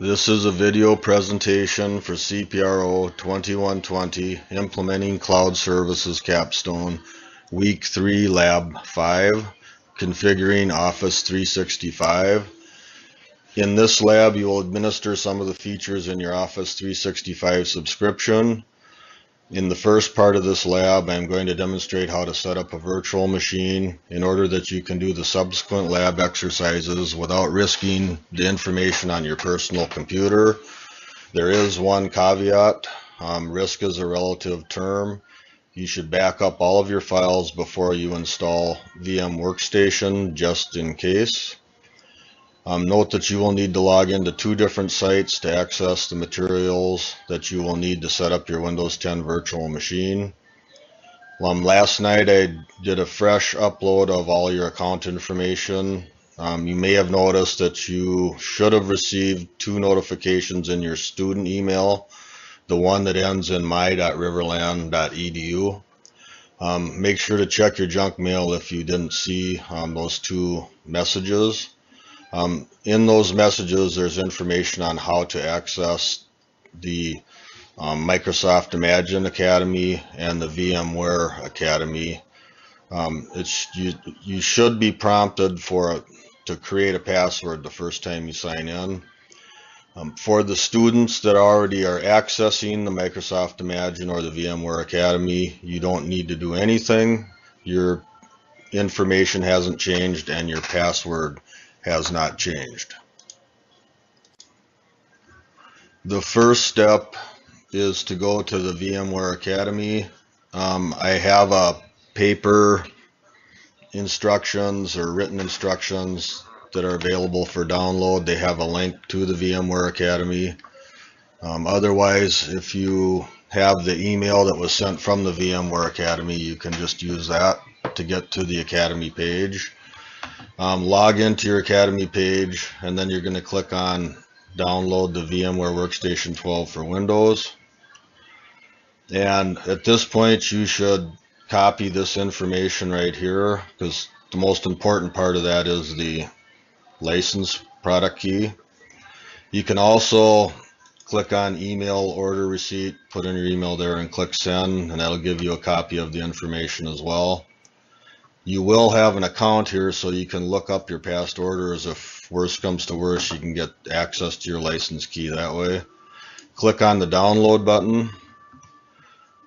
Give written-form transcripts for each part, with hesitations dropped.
This is a video presentation for CPRO 2120 Implementing Cloud Services Capstone Week 3 Lab 5 Configuring Office 365. In this lab you will administer some of the features in your Office 365 subscription. In the first part of this lab, I'm going to demonstrate how to set up a virtual machine in order that you can do the subsequent lab exercises without risking the information on your personal computer. There is one caveat. Risk is a relative term. You should back up all of your files before you install VM Workstation, just in case. Note that you will need to log into two different sites to access the materials that you will need to set up your Windows 10 virtual machine. Last night I did a fresh upload of all your account information. You may have noticed that you should have received two notifications in your student email, the one that ends in my.riverland.edu. Make sure to check your junk mail if you didn't see those two messages. In those messages, there's information on how to access the Microsoft Imagine Academy and the VMware Academy. You should be prompted to create a password the first time you sign in. For the students that already are accessing the Microsoft Imagine or the VMware Academy, you don't need to do anything. Your information hasn't changed and your password has not changed. The first step is to go to the VMware Academy. I have a paper instructions or written instructions that are available for download. They have a link to the VMware Academy. Otherwise, if you have the email that was sent from the VMware Academy, you can just use that to get to the Academy page. Log into your Academy page, and then you're going to click on download the VMware Workstation 12 for Windows. And at this point you should copy this information right here, because the most important part of that is the license product key. You can also click on email order receipt, put in your email there and click send, and that'll give you a copy of the information as well. You will have an account here, so you can look up your past orders. If worst comes to worst, you can get access to your license key that way. Click on the download button,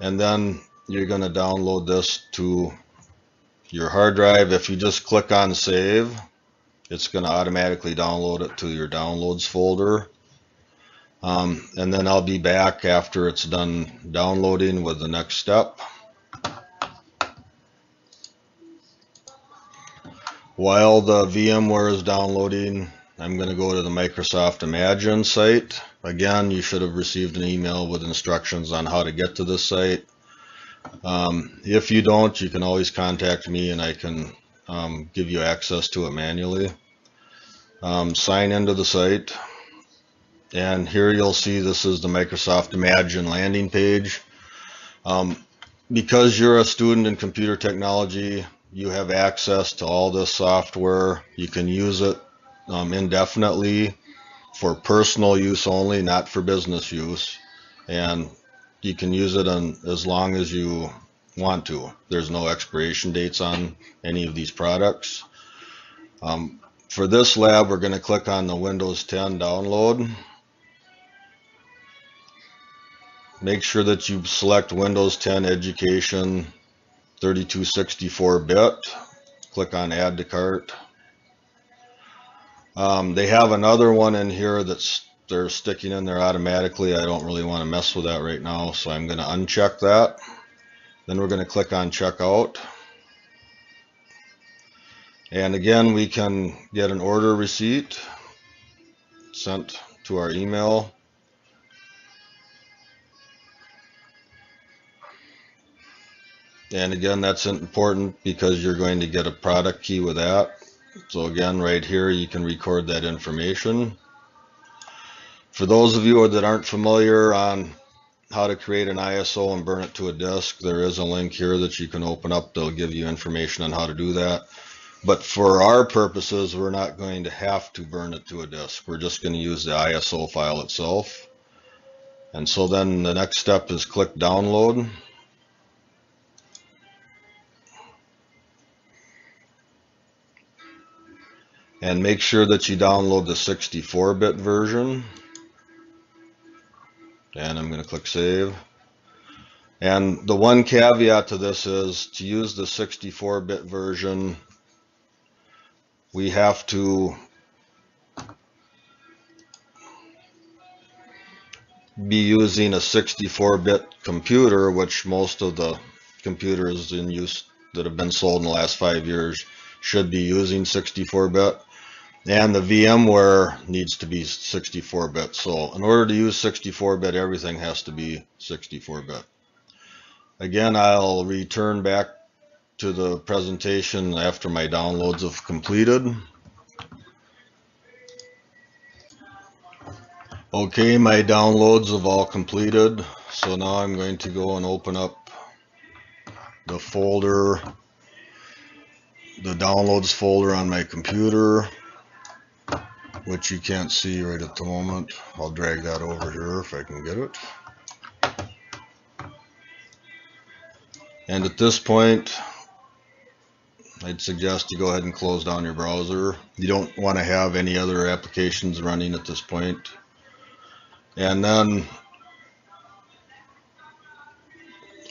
and then you're going to download this to your hard drive. If you just click on save, it's going to automatically download it to your downloads folder. And then I'll be back after it's done downloading with the next step. While the VMware is downloading, I'm going to go to the Microsoft Imagine site. Again, you should have received an email with instructions on how to get to this site. If you don't, you can always contact me and I can give you access to it manually. Sign into the site, and here you'll see this is the Microsoft Imagine landing page. Because you're a student in computer technology, you have access to all this software. You can use it indefinitely for personal use only, not for business use, and you can use it as long as you want to. There's no expiration dates on any of these products. For this lab, we're going to click on the Windows 10 download. Make sure that you select Windows 10 Education 3264-bit. Click on Add to Cart. They have another one in here they're sticking in there automatically. I don't really want to mess with that right now, so I'm going to uncheck that. Then we're going to click on Checkout. And again, we can get an order receipt sent to our email. And again, that's important because you're going to get a product key with that. So again, right here, you can record that information. For those of you that aren't familiar on how to create an ISO and burn it to a disk, there is a link here that you can open up that'll give you information on how to do that. But for our purposes, we're not going to have to burn it to a disk. We're just going to use the ISO file itself. And so then the next step is click download. And make sure that you download the 64-bit version. And I'm going to click save. And the one caveat to this is to use the 64-bit version, we have to be using a 64-bit computer, which most of the computers in use that have been sold in the last 5 years should be using 64-bit. And the VMware needs to be 64-bit. So in order to use 64-bit, everything has to be 64-bit. Again, I'll return back to the presentation after my downloads have completed. Okay, my downloads have all completed. So now I'm going to go and open up the folder, the downloads folder on my computer, which you can't see right at the moment. I'll drag that over here if I can get it. And at this point, I'd suggest you go ahead and close down your browser. You don't want to have any other applications running at this point. And then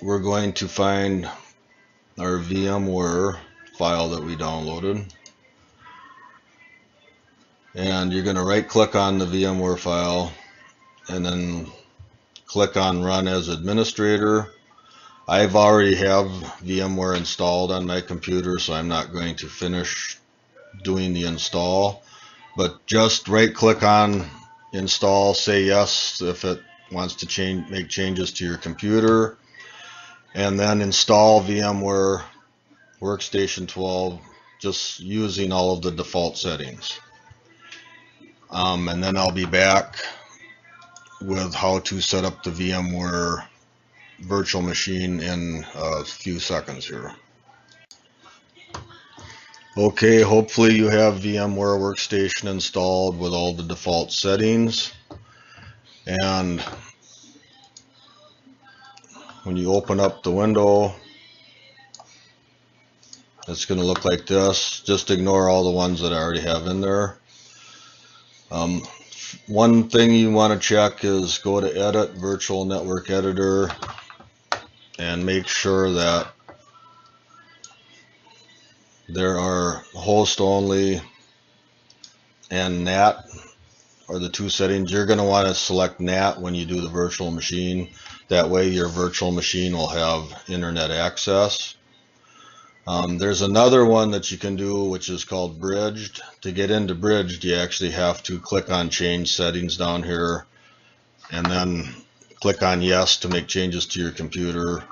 we're going to find our VMware file that we downloaded. And you're going to right click on the VMware file and then click on Run as Administrator. I've already have VMware installed on my computer, so I'm not going to finish doing the install. But just right click on Install, say yes if it wants to make changes to your computer, and then install VMware Workstation 12 just using all of the default settings. And then I'll be back with how to set up the VMware virtual machine in a few seconds here. Okay, hopefully you have VMware Workstation installed with all the default settings. And when you open up the window, it's going to look like this. Just ignore all the ones that I already have in there. One thing you want to check is go to Edit, Virtual Network Editor, and make sure that there are host only and NAT are the two settings. You're going to want to select NAT when you do the virtual machine. That way your virtual machine will have internet access. There's another one that you can do, which is called Bridged. To get into Bridged, you actually have to click on Change Settings down here and then click on Yes to make changes to your computer.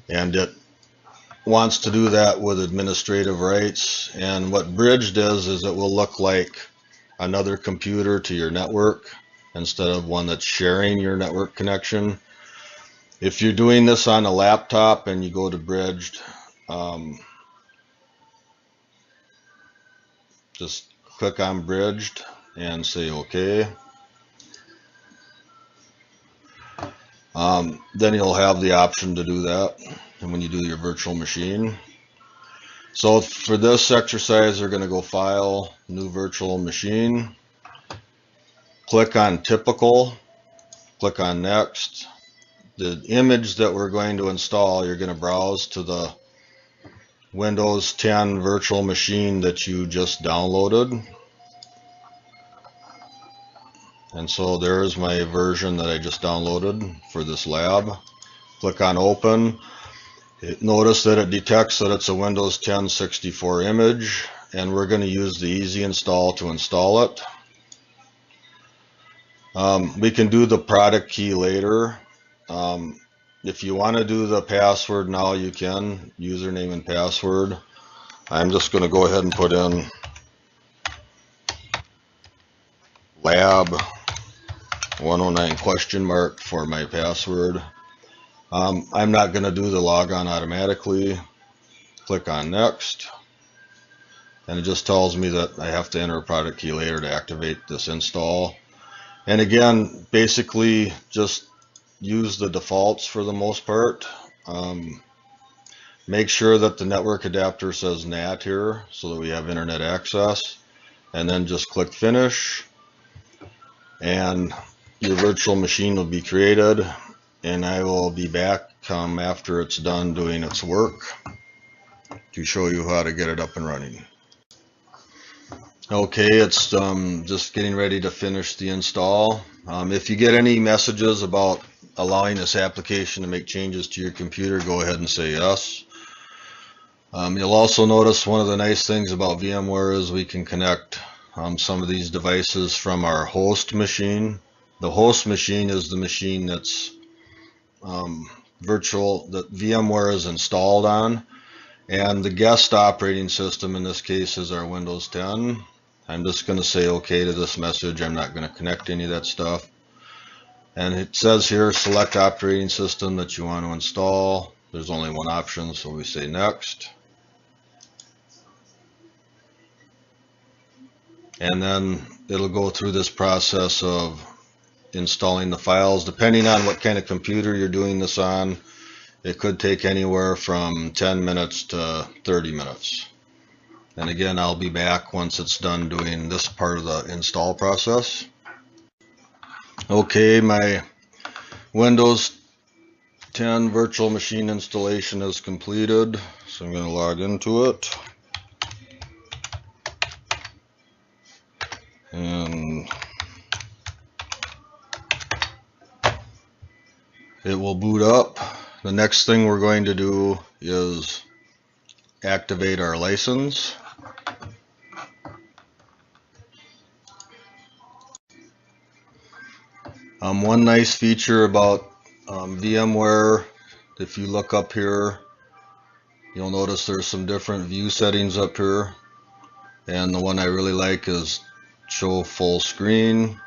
And it wants to do that with administrative rights. And what Bridged is it will look like another computer to your network instead of one that's sharing your network connection. If you're doing this on a laptop and you go to Bridged, just click on Bridged and say OK. Then you'll have the option to do that and when you do your virtual machine. So for this exercise, we're going to go File, New Virtual Machine. Click on Typical. Click on Next. The image that we're going to install, you're going to browse to the Windows 10 virtual machine that you just downloaded. And so there's my version that I just downloaded for this lab. Click on Open. Notice that it detects that it's a Windows 10 64 image, and we're going to use the Easy Install to install it. We can do the product key later. If you want to do the password now, you can. Username and password. I'm just going to go ahead and put in lab 109 question mark for my password. I'm not going to do the logon automatically. Click on Next. and it just tells me that I have to enter a product key later to activate this install. And again, basically just use the defaults for the most part. Make sure that the network adapter says NAT here so that we have internet access, and then just click finish, and your virtual machine will be created, and I will be back after it's done doing its work to show you how to get it up and running. Okay, it's just getting ready to finish the install. If you get any messages about allowing this application to make changes to your computer, go ahead and say yes. You'll also notice one of the nice things about VMware is we can connect some of these devices from our host machine. The host machine is the machine that's virtual, that VMware is installed on, and the guest operating system in this case is our Windows 10. I'm just going to say OK to this message. I'm not going to connect any of that stuff. And it says here, select operating system that you want to install. There's only one option, so we say next. And then it'll go through this process of installing the files. Depending on what kind of computer you're doing this on, it could take anywhere from 10 minutes to 30 minutes. And again, I'll be back once it's done doing this part of the install process. Okay, my Windows 10 virtual machine installation is completed, so I'm going to log into it. And it will boot up. The next thing we're going to do is activate our license. One nice feature about VMware, if you look up here, you'll notice there's some different view settings up here, and the one I really like is show full screen.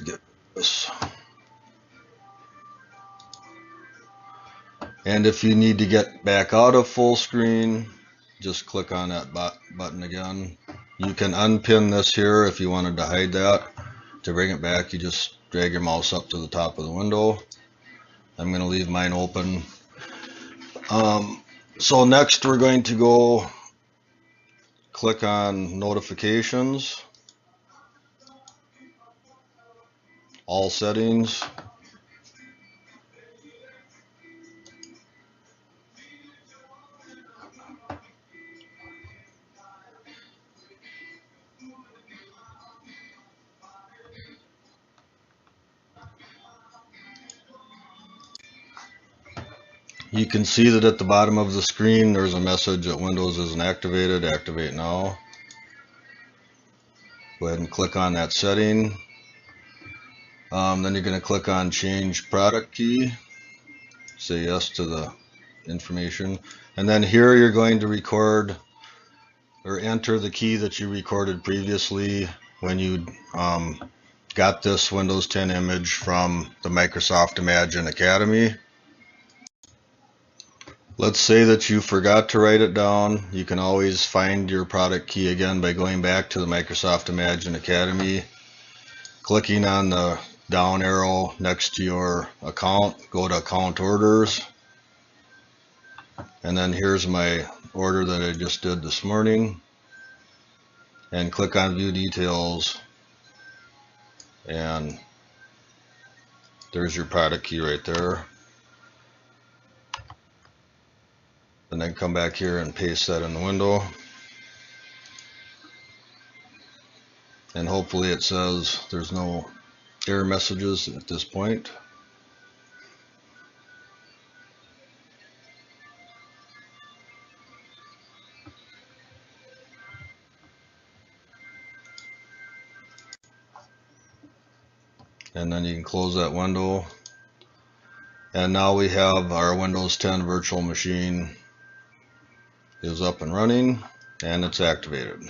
Get this. And if you need to get back out of full screen, just click on that button again. You can unpin this here if you wanted to hide that. To bring it back, you just drag your mouse up to the top of the window. I'm going to leave mine open. So next we're going to go click on notifications, all settings. You can see that at the bottom of the screen there's a message that Windows isn't activated. Activate now. Go ahead and click on that setting. Then you're going to click on change product key. Say yes to the information. And then here you're going to record or enter the key that you recorded previously when you got this Windows 10 image from the Microsoft Imagine Academy. Let's say that you forgot to write it down. You can always find your product key again by going back to the Microsoft Imagine Academy, clicking on the down arrow next to your account, go to account orders, and then here's my order that I just did this morning, and click on view details, and there's your product key right there. And then come back here and paste that in the window. And hopefully it says there's no error messages at this point. And then you can close that window. And now we have our Windows 10 virtual machine is up and running, and it's activated.